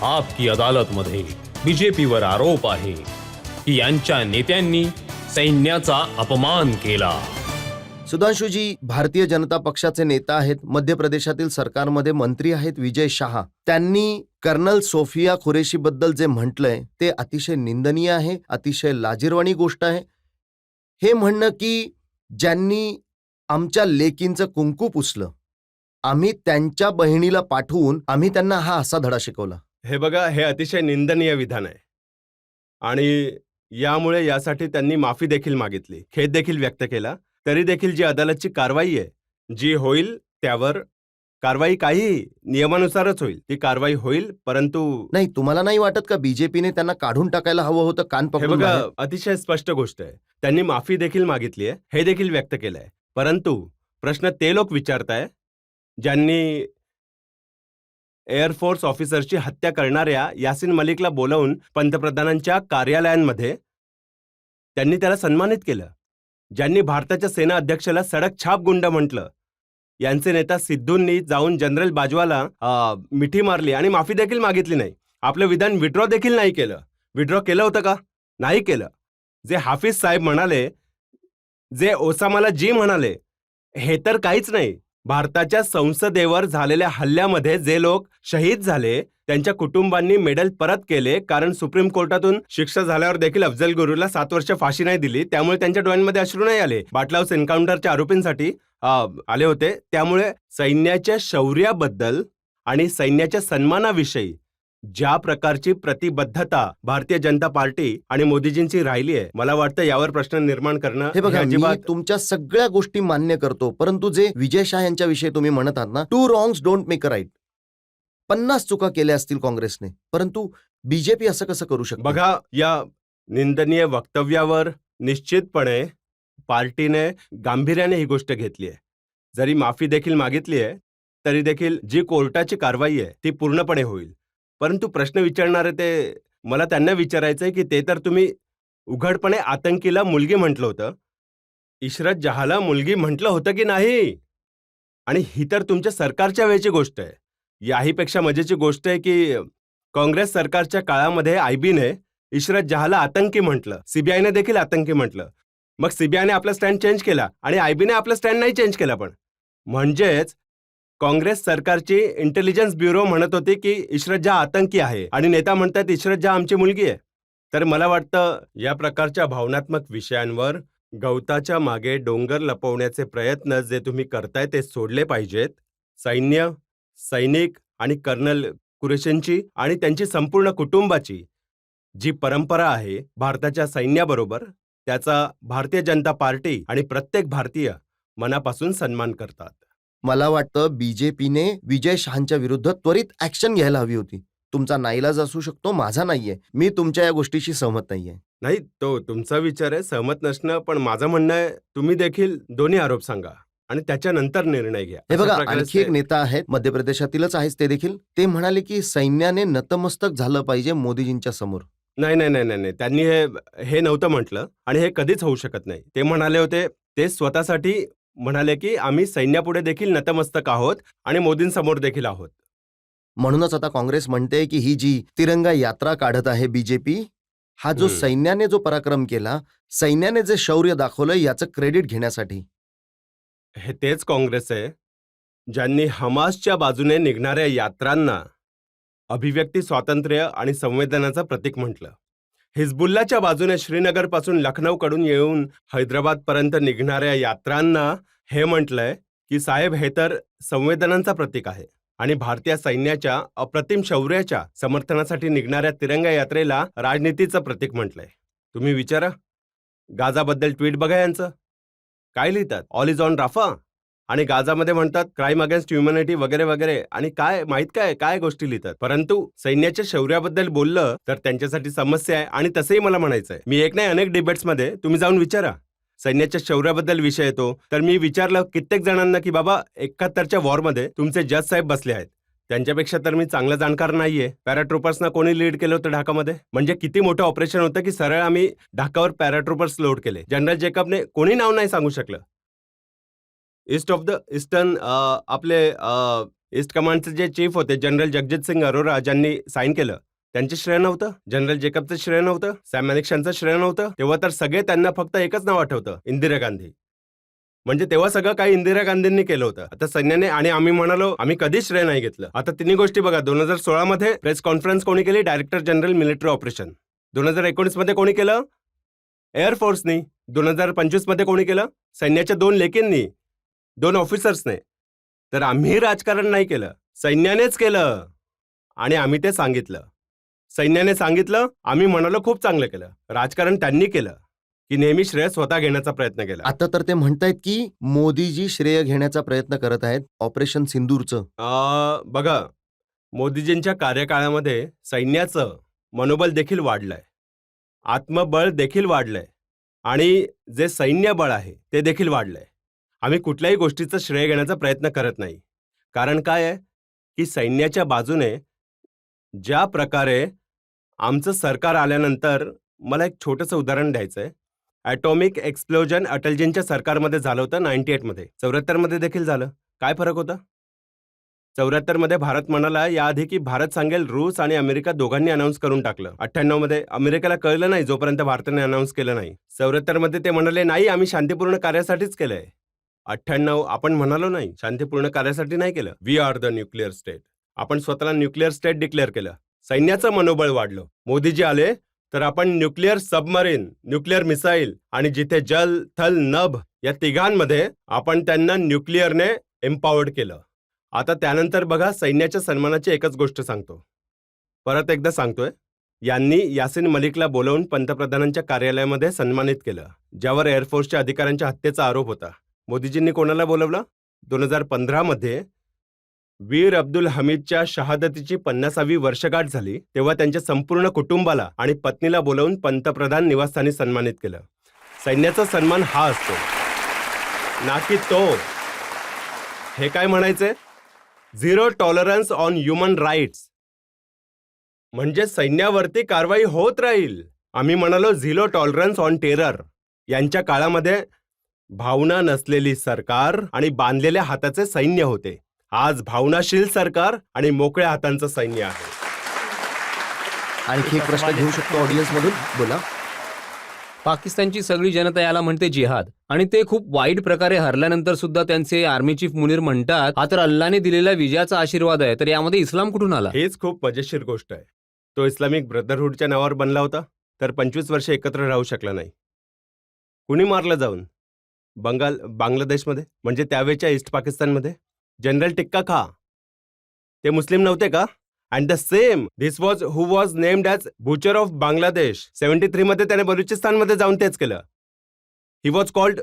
आपकी अदालतमध्ये बीजेपीवर आरोप आहे की यांच्या नेत्यांनी सैन्याचा अपमान केला. सुधांशुजी भारतीय जनता पक्षाचे नेता आहेत, मध्य प्रदेशातील सरकारमध्ये मंत्री आहेत विजय शहा. त्यांनी कर्नल सोफिया कुरेशी बद्दल जे म्हटलंय ते अतिशय निंदनीय आहे, अतिशय लाजिरवाणी गोष्ट आहे. हे म्हणणं की ज्यांनी आमच्या लेकींचं कुंकू पुसलं, आम्ही त्यांच्या बहिणीला पाठवून आम्ही त्यांना हा असा धडा शिकवला. हे बघा, हे अतिशय निंदनीय विधान आहे आणि यामुळे यासाठी त्यांनी माफी देखील मागितली, खेद देखील व्यक्त केला. तरी देखील जी अदालतची कारवाई आहे, जी होईल त्यावर कारवाई काही नियमानुसारच होईल, ती कारवाई होईल. परंतु नाही, तुम्हाला नाही वाटत का बीजेपीने त्यांना काढून टाकायला हवं होतं कान हे पकडून बघा, बाहेर? अतिशय स्पष्ट गोष्ट आहे. त्यांनी माफी देखील मागितली आहे, हे देखील व्यक्त केलं आहे. परंतु प्रश्न ते लोक विचारताय ज्यांनी एअरफोर्स ऑफिसरची हत्या करणाऱ्या यासिन मलिकला बोलावून पंतप्रधानांच्या कार्यालयांमध्ये त्यांनी त्याला सन्मानित केलं, ज्यांनी भारताच्या सेना अध्यक्षाला सडक छाप गुंड म्हटलं. यांचे नेता सिद्धूंनी जाऊन जनरल बाजवाला मिठी मारली आणि माफी देखील मागितली नाही. आपलं विधान विड्रॉ देखील नाही केलं. विड्रॉ केलं होतं का? नाही केलं. जे हाफिज साहेब म्हणाले, जे ओसामाला जी म्हणाले, हे तर काहीच नाही. भारताच्या संसदेवर झालेल्या हल्ल्यामध्ये जे लोक शहीद झाले त्यांच्या कुटुंबांनी मेडल परत केले, कारण सुप्रीम कोर्टातून शिक्षा झाल्यावर देखील अफजल गुरुला 7 वर्ष फाशी नाही दिली. त्यामुळे त्यांच्या डोळ्यांमध्ये अश्रू नाही आले. बाटला हाऊस एन्काउंटरच्या आरोपींसाठी आले होते. त्यामुळे सैन्याच्या शौर्याबद्दल आणि सैन्याच्या सन्मानाविषयी ज्या प्रकारची प्रतिबद्धता भारतीय जनता पार्टी आणि मोदीजींची राहिली आहे, मला वाटतं यावर प्रश्न निर्माण करणं हे बघा, मी अजिबात तुमच्या सगळ्या गोष्टी मान्य करतो, परंतु जे विजय शाह यांच्याविषयी तुम्ही म्हणत आहात ना, 2 wrongs don't make a right. 50 चुका केल्या असतील काँग्रेसने, परंतु बीजेपी असं कसं करू शकते? बघा, या निंदनीय वक्तव्यावर निश्चितपणे पार्टीने गांभीर्याने ही गोष्ट घेतली आहे. जरी माफी देखील मागितली आहे, तरी देखील जी कोर्टाची कारवाई आहे ती पूर्णपणे होईल. परंतु प्रश्न विचारणारे ते मला त्यांना विचारायचं आहे की ते तर तुम्ही उघडपणे आतंकीला मुलगी म्हटलं होतं, इशरत जहाला मुलगी म्हटलं होतं की नाही? आणि ही तर तुमच्या सरकारच्या वेळची गोष्ट आहे. याहीपेक्षा मजेची गोष्ट आहे की काँग्रेस सरकारच्या काळामध्ये आयबीने इशरत जहाला आतंकी म्हटलं, सीबीआयने देखील आतंकी म्हटलं. मग सीबीआयने आपला स्टँड चेंज केला आणि आयबीने आपला स्टँड नाही चेंज केला. पण म्हणजेच काँग्रेस सरकारची इंटेलिजन्स ब्युरो म्हणत होती की इशरत जहा आतंकी आहे आणि नेता म्हणतात इशरत जहा आमची मुलगी आहे. तर मला वाटतं या प्रकारच्या भावनात्मक विषयांवर गवताच्या मागे डोंगर लपवण्याचे प्रयत्न जे तुम्ही करताय ते सोडले पाहिजेत. सैन्य, सैनिक आणि कर्नल कुरेशींची आणि त्यांची संपूर्ण कुटुंबाची जी परंपरा आहे भारताच्या सैन्याबरोबर, त्याचा भारतीय जनता पार्टी आणि प्रत्येक भारतीय मनापासून सन्मान करतात. मला वाटतं बीजेपीने विजय शहांच्या विरुद्ध त्वरित ऍक्शन घ्यायला हवी होती. तुमचा नाईलाज असू शकतो, माझा नाहीये. मी तुमच्या या गोष्टीशी सहमत नाहीये. नाही, तो तुमचा विचार आहे, सहमत नसणं. पण माझं म्हणणं आहे, तुम्ही देखील दोन्ही आरोप सांगा आणि त्याच्यानंतर निर्णय घ्या. हे अशा बघा, प्रकारे आणखी एक नेता आहेत, मध्य प्रदेशातीलच आहेच ते देखील. ते म्हणाले की सैन्याने नतमस्तक झालं पाहिजे मोदीजींच्या समोर. नाही नाही नाही नाही, त्यांनी हे नव्हतं म्हटलं आणि हे कधीच होऊ शकत नाही. ते म्हणाले होते, ते स्वतःसाठी म्हणाले की आम्ही सैन्यापुढे देखील नतमस्तक आहोत आणि मोदींसमोर देखील आहोत. म्हणूनच आता काँग्रेस म्हणते की ही जी तिरंगा यात्रा काढत आहे बीजेपी, हा जो सैन्याने जो पराक्रम केला, सैन्याने जे शौर्य दाखवलं, याचं क्रेडिट घेण्यासाठी. हे तेच काँग्रेस आहे ज्यांनी हमासच्या बाजूने निघणाऱ्या यात्रांना अभिव्यक्ती स्वातंत्र्य आणि संवेदनाचं प्रतीक म्हटलं. हिजबुल्लाच्या बाजूने श्रीनगरपासून लखनौकडून येऊन हैदराबादपर्यंत निघणाऱ्या यात्रांना हे म्हटलंय की साहेब, हे तर संवेदनांचं प्रतीक आहे. आणि भारतीय सैन्याच्या अप्रतिम शौर्याच्या समर्थनासाठी निघणाऱ्या तिरंगा यात्रेला राजनीतीचं प्रतीक म्हटलंय. तुम्ही विचारा, गाझाबद्दल ट्विट बघा यांचं. काय लिहितात? All is on Rafah. आणि गाझामध्ये म्हणतात क्राईम अगेन्स्ट ह्युमॅनिटी वगैरे वगैरे. आणि काय माहित काय गोष्टी लिहितात. परंतु सैन्याच्या शौर्याबद्दल बोललं तर त्यांच्यासाठी समस्या आहे. आणि तसंही मला म्हणायचंय, मी एक नाही अनेक डिबेट्समध्ये तुम्ही जाऊन विचारा, सैन्याच्या शौर्याबद्दल विषय येतो. तर मी विचारलं कित्येक जणांना की बाबा 71च्या वॉरमध्ये तुमचे जज साहेब बसले आहेत, त्यांच्यापेक्षा तर मी चांगला जाणकार नाहीये. पॅराट्रुपर्सना कोणी लीड केलं होतं ढाकामध्ये? म्हणजे किती मोठं ऑपरेशन होतं की सरळ आम्ही ढाकावर पॅराट्रुपर्स लोड केले. जनरल जेकबने कोणी नाव नाही सांगू शकलं. ईस्ट ऑफ द ईस्टर्न आपले ईस्ट कमांडचे जे चीफ होते जनरल जगजित सिंग अरोरा ज्यांनी साईन केलं त्यांचे श्रेय नव्हतं, जनरल जेकबचं श्रेय नव्हतं, सॅम मॅनिक्शनचं श्रेय नव्हतं. तेव्हा तर सगळे त्यांना फक्त एकच नाव आठवतं, इंदिरा गांधी. म्हणजे तेव्हा सगळं काही इंदिरा गांधींनी केलं होतं. आता सैन्याने आणि आम्ही म्हणालो आम्ही कधीच श्रेय नाही घेतलं. आता तिन्ही गोष्टी बघा. 2016 मध्ये प्रेस कॉन्फरन्स कोणी केली? Director general military operation. 2019 मध्ये कोणी केलं? एअरफोर्सनी. 2025 मध्ये कोणी केलं? सैन्याच्या 2 लेकींनी, 2 ऑफिसर्सने. तर आम्ही राजकारण नाही केलं, सैन्यानेच केलं आणि आम्ही ते सांगितलं. सैन्याने सांगितलं, आम्ही म्हणालो खूप चांगलं केलं. राजकारण त्यांनी केलं की नेहमी श्रेय स्वतः घेण्याचा प्रयत्न केला. आता तर ते म्हणतायत की मोदीजी श्रेय घेण्याचा प्रयत्न करत आहेत ऑपरेशन सिंदूरचं. बघा, मोदीजींच्या कार्यकाळामध्ये सैन्याचं मनोबल देखील वाढलंय, आत्मबळ देखील वाढलंय आणि जे सैन्य बळ आहे ते देखील वाढलंय. आम्ही कुठल्याही गोष्टीचं श्रेय घेण्याचा प्रयत्न करत नाही. कारण काय आहे की सैन्याच्या बाजूने ज्या प्रकारे आमचं सरकार आल्यानंतर, मला एक छोटंसं उदाहरण द्यायचं आहे. ॲटॉमिक एक्सप्लोजन अटलजींच्या सरकारमध्ये झालं होतं 98 मध्ये. 74 मध्ये देखील झालं. काय फरक होता? 74 मध्ये भारत म्हणाला याआधी की भारत सांगेल, रूस आणि अमेरिका दोघांनी अनाऊन्स करून टाकलं. 98 मध्ये अमेरिकेला कळलं नाही जोपर्यंत भारताने अनाऊन्स केलं नाही. 74 मध्ये ते म्हणाले नाही आम्ही शांतीपूर्ण कार्यासाठीच केलंय. 98 आपण म्हणालो नाही, शांतीपूर्ण कार्यासाठी नाही केलं. We are the nuclear state. आपण स्वतःला न्यूक्लिअर स्टेट डिक्लेअर केलं. सैन्याचं मनोबळ वाढलं. मोदीजी आले तर आपण न्यूक्लिअर सबमरीन, न्यूक्लिअर मिसाईल आणि जिथे जल थल नभ या तिघांमध्ये आपण त्यांना न्यूक्लिअरने एम्पॉवर्ड केलं. आता त्यानंतर बघा, सैन्याच्या सन्मानाची एकच गोष्ट सांगतो, परत एकदा सांगतोय. यांनी यासिन मलिकला बोलवून पंतप्रधानांच्या कार्यालयामध्ये सन्मानित केलं, ज्यावर एअरफोर्सच्या अधिकाऱ्यांच्या हत्येचा आरोप होता. मोदीजींनी कोणाला बोलवलं? 2015 मध्ये वीर अब्दुल हमीदच्या शहादतीची 50वी वर्षगाठ झाली तेव्हा त्यांच्या संपूर्ण कुटुंबाला आणि पत्नीला बोलवून पंतप्रधान निवासस्थानी सन्मानित केलं. सैन्याचा सन्मान हा असतो, ना की तो. हे काय म्हणायचंय? Zero tolerance on human rights. म्हणजे सैन्यावरती कारवाई होत राहील. आम्ही म्हणालो झिरो टॉलरन्स ऑन टेरर. यांच्या काळामध्ये भावना नसलेली सरकार आणि बांधलेल्या हाताचे सैन्य होते. आज भावनाशील सरकार आणि मोकळ्या हातांचं सैन्य आहे. आणखी एक प्रश्न घेऊ शकतो ऑडियन्स मधून? बोला. पाकिस्तानची सगळी जनता याला म्हणते जिहाद, आणि ते खूप वाईट प्रकारे हरल्यानंतर सुद्धा त्यांचे आर्मी चीफ मुनीर म्हणतात हा तर अल्लाने दिलेला विजयाचा आशीर्वाद आहे. तर यामध्ये इस्लाम कुठून आला? हेच खूप मजेशीर गोष्ट आहे. तो इस्लामिक ब्रदरहूडच्या नावावर बनला होता, तर 25 वर्ष एकत्र राहू शकला नाही. कुणी मारलं जाऊन? बांगलादेशमध्ये, म्हणजे त्यावेळच्या ईस्ट पाकिस्तानमध्ये. जनरल टिक्का खा ते मुस्लिम नव्हते का? And the same this was who was named as butcher of Bangladesh. 73 मध्ये त्याने बलुचिस्तानमध्ये जाऊन तेच केलं. He was called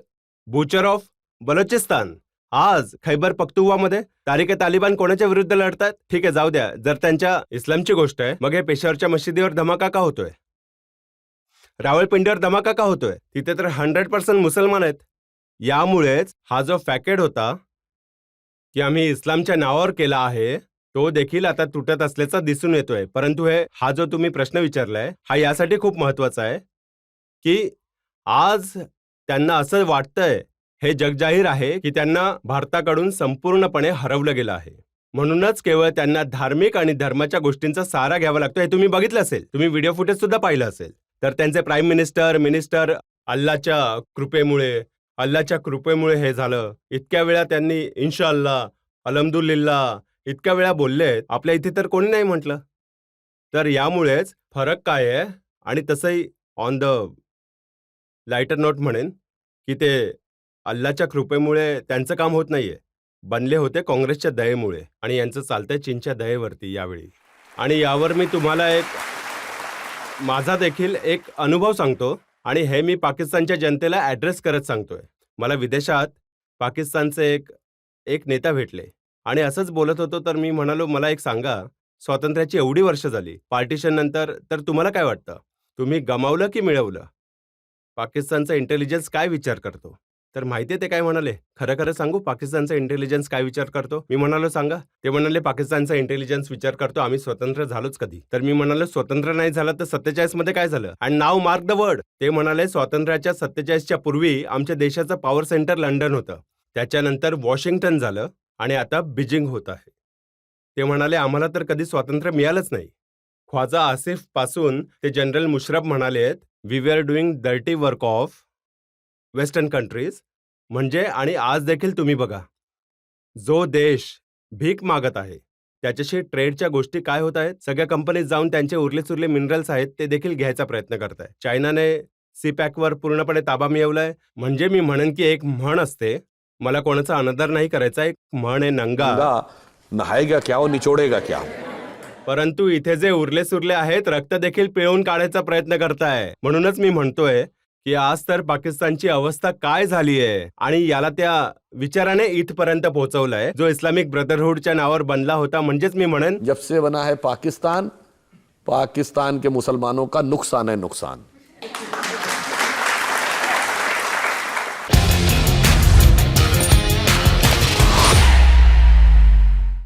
butcher of Balochistan. आज खैबर पख्तुनख्वामध्ये तारिक तालिबान कोणाच्या विरुद्ध लढतात? ठीक आहे, जाऊ द्या. जर त्यांच्या इस्लामची गोष्ट आहे, मग हे पेशावरच्या मशिदीवर धमाका का होतोय? रावळपिंडीवर धमाका का होतोय? तिथे तर 100% मुसलमान आहेत. यामुळेच हा जो फॅकेड होता की आम्ही इस्लामच्या नावावर केला आहे, तो देखील आता तुटत असल्याचा दिसून येतोय. परंतु हा जो तुम्ही प्रश्न विचारलाय हा यासाठी खूप महत्वाचा आहे की आज त्यांना असं वाटतंय, हे जगजाहीर आहे की त्यांना भारताकडून संपूर्णपणे हरवलं गेलं आहे. म्हणूनच केवळ त्यांना धार्मिक आणि धर्माच्या गोष्टींचा सहारा घ्यावा लागतो. हे तुम्ही बघितलं असेल, तुम्ही व्हिडिओ फुटेज सुद्धा पाहिलं असेल. तर त्यांचे प्राईम मिनिस्टर अल्लाच्या कृपेमुळे हे झालं. इतक्या वेळा त्यांनी इन्शाअल्लाह, अल्हम्दुलिल्लाह इतक्या वेळा बोलले. आपल्या इथे तर कोणी नाही म्हटलं. तर यामुळेच फरक काय आहे. आणि तसंही ऑन द लाईटर नोट म्हणेन की ते अल्लाच्या कृपेमुळे त्यांचं काम होत नाहीये, बनले होते काँग्रेसच्या दयेमुळे, आणि यांचं चालतंय चीनच्या दयेवरती यावेळी. आणि यावर मी तुम्हाला माझा देखील एक अनुभव सांगतो, आणि हे मी पाकिस्तानच्या जनतेला ॲड्रेस करत सांगतोय. मला विदेशात पाकिस्तानचे एक नेता भेटले आणि असंच बोलत होतो. तर मी म्हणालो, मला एक सांगा, स्वातंत्र्याची एवढी वर्ष झाली, पार्टिशन नंतर, तर तुम्हाला काय वाटतं, तुम्ही गमावलं की मिळवलं? पाकिस्तानचा इंटेलिजन्स काय विचार करतो? तर माहितीये ते काय म्हणाले? खरं खरं सांगू, पाकिस्तानचा इंटेलिजन्स काय विचार करतो? मी म्हणालो सांगा. ते म्हणाले पाकिस्तानचा इंटेलिजन्स विचार करतो आम्ही स्वतंत्र झालोच कधी. तर मी म्हणालो स्वतंत्र नाही झाला तर 47 मध्ये काय झालं? And now mark the word. ते म्हणाले स्वातंत्र्याच्या 47च्या पूर्वी आमच्या देशाचं पॉवर सेंटर लंडन होतं, त्याच्यानंतर वॉशिंग्टन झालं आणि आता बीजिंग होत आहे. ते म्हणाले आम्हाला तर कधी स्वातंत्र्य मिळालंच नाही. ख्वाजा आसिफ पासून ते जनरल मुशरफ म्हणालेत we are doing dirty work of western countries. म्हणजे आणि आज देखील तुम्ही बघा, जो देश भीक मागत आहे त्याच्याशी ट्रेडच्या गोष्टी काय होत आहेत. सगळ्या कंपनीत जाऊन त्यांचे उरले सुरले मिनरल्स आहेत ते देखील घ्यायचा प्रयत्न करत आहे. चायनाने सीपॅकवर पूर्णपणे ताबा मिळवलाय. म्हणजे मी म्हणेन की एक म्हण असते, मला कोणाचा अनादर नाही करायचा, एक म्हण आहे नंगा. गंगा नहाएगा क्या और निचोड़ेगा क्या. परंतु इथे जे उरले सुरले आहेत रक्त देखील पिळून काढायचा प्रयत्न करताय. म्हणूनच मी म्हणतोय की आज तर पाकिस्तानची अवस्था काय झाली आहे आणि याला त्या विचाराने इथपर्यंत पोहोचवलंय जो इस्लामिक ब्रदरहुडच्या नावावर बनला होता. म्हणजेच मी म्हणेन जब से बना है पाकिस्तान, पाकिस्तान के मुसलमानों का नुकसान है नुकसान.